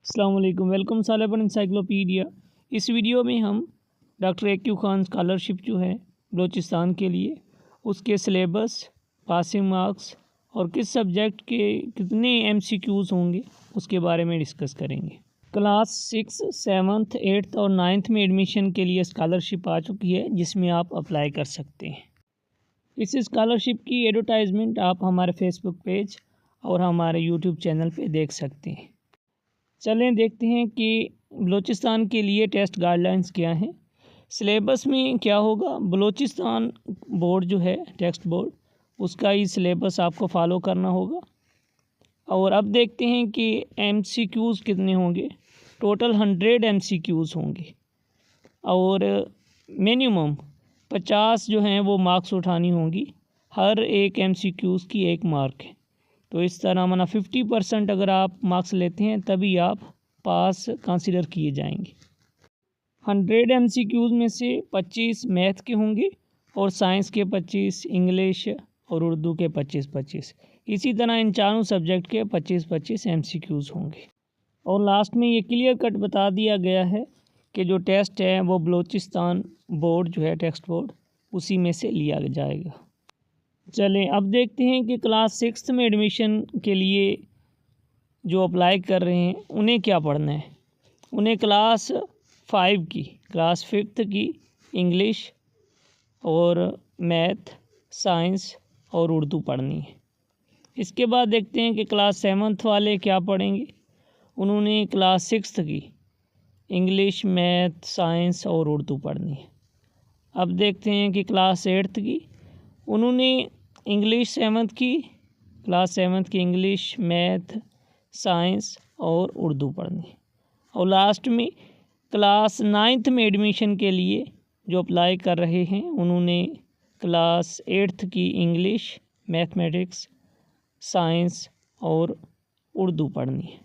السلام علیکم، ویلکم سالہ پر انسائکلوپیڈیا۔ اس ویڈیو میں ہم doctor A Q Khan scholarship جو ہے بلوچستان کے لیے، اس کے سلیبس، پاسنگ مارکس اور کس سبجیکٹ کے کتنے ایم سی کیوز ہوں گے اس کے بارے میں ڈسکس کریں گے۔ کلاس 6، 7، 8 اور 9 میں ایڈمیشن کے لیے اسکالرشپ آ چکی ہے جس میں آپ اپلائی کر سکتے ہیں۔ اس اسکالرشپ کی ایڈورٹائزمنٹ آپ ہمارے فیس بک پیج اور ہمارے یوٹیوب چینل پہ دیکھ سکتے ہیں۔ چلیں دیکھتے ہیں کہ بلوچستان کے لیے ٹیسٹ گائیڈ لائنز کیا ہیں، سلیبس میں کیا ہوگا۔ بلوچستان بورڈ جو ہے ٹیکسٹ بورڈ، اس کا ہی سلیبس آپ کو فالو کرنا ہوگا۔ اور اب دیکھتے ہیں کہ ایم سی کیوز کتنے ہوں گے۔ ٹوٹل 100 ایم سی کیوز ہوں گے اور منیمم 50 جو ہیں وہ مارکس اٹھانی ہوں گی۔ ہر ایک ایم سی کیوز کی 1 مارک ہے، تو اس طرح 50% اگر آپ مارکس لیتے ہیں تبھی آپ پاس کنسیڈر کیے جائیں گے۔ 100 ایم سی کیوز میں سے 25 میتھ کے ہوں گے اور سائنس کے 25، انگلش اور اردو کے 25۔ اسی طرح ان چاروں سبجیکٹ کے 25 ایم سی کیوز ہوں گے۔ اور لاسٹ میں یہ کلیئر کٹ بتا دیا گیا ہے کہ جو ٹیسٹ ہے وہ بلوچستان بورڈ جو ہے ٹیکسٹ بورڈ اسی میں سے لیا جائے گا۔ چلیں اب دیکھتے ہیں کہ کلاس 6 میں ایڈمیشن کے لیے جو اپلائی کر رہے ہیں انہیں کیا پڑھنا ہے۔ انہیں کلاس 5 کی انگلش اور میتھ، سائنس اور اردو پڑھنی ہے۔ اس کے بعد دیکھتے ہیں کہ کلاس 7 والے کیا پڑھیں گے۔ انہوں نے کلاس 6 کی انگلش، میتھ، سائنس اور اردو پڑھنی ہے۔ اب دیکھتے ہیں کہ کلاس 8 کی انہوں نے انگلش 7 کی، کلاس 7 کی انگلش، میتھ، سائنس اور اردو پڑھنی ہے۔ اور لاسٹ میں کلاس 9 میں ایڈمیشن کے لیے جو اپلائی کر رہے ہیں انہوں نے کلاس 8 کی انگلش، میتھمیٹکس، سائنس اور اردو پڑھنی ہے۔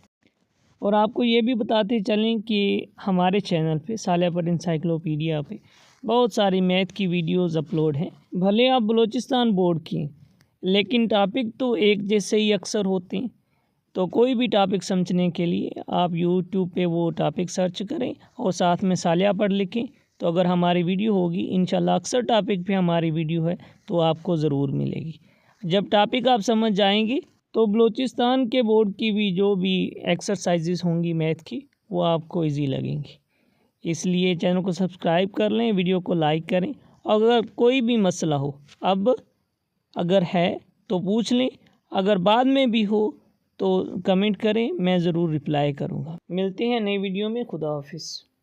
اور آپ کو یہ بھی بتاتے چلیں کہ ہمارے چینل پہ سالہ پر انسائکلوپیڈیا پہ بہت ساری میتھ کی ویڈیوز اپلوڈ ہیں۔ بھلے آپ بلوچستان بورڈ کی ہیں لیکن ٹاپک تو ایک جیسے ہی اکثر ہوتے ہیں، تو کوئی بھی ٹاپک سمجھنے کے لیے آپ یوٹیوب پہ وہ ٹاپک سرچ کریں اور ساتھ میں سالیہ پر لکھیں، تو اگر ہماری ویڈیو ہوگی انشاءاللہ اکثر ٹاپک پہ ہماری ویڈیو ہے تو آپ کو ضرور ملے گی۔ جب ٹاپک آپ سمجھ جائیں گے تو بلوچستان کے بورڈ کی بھی جو بھی ایکسرسائزز ہوں گی میتھ کی وہ آپ کو ایزی لگیں گی۔ اس لیے چینل کو سبسکرائب کر لیں، ویڈیو کو لائک کریں، اور اگر کوئی بھی مسئلہ ہو اب اگر ہے تو پوچھ لیں، اگر بعد میں بھی ہو تو کمنٹ کریں، میں ضرور رپلائی کروں گا۔ ملتے ہیں نئی ویڈیو میں، خدا حافظ۔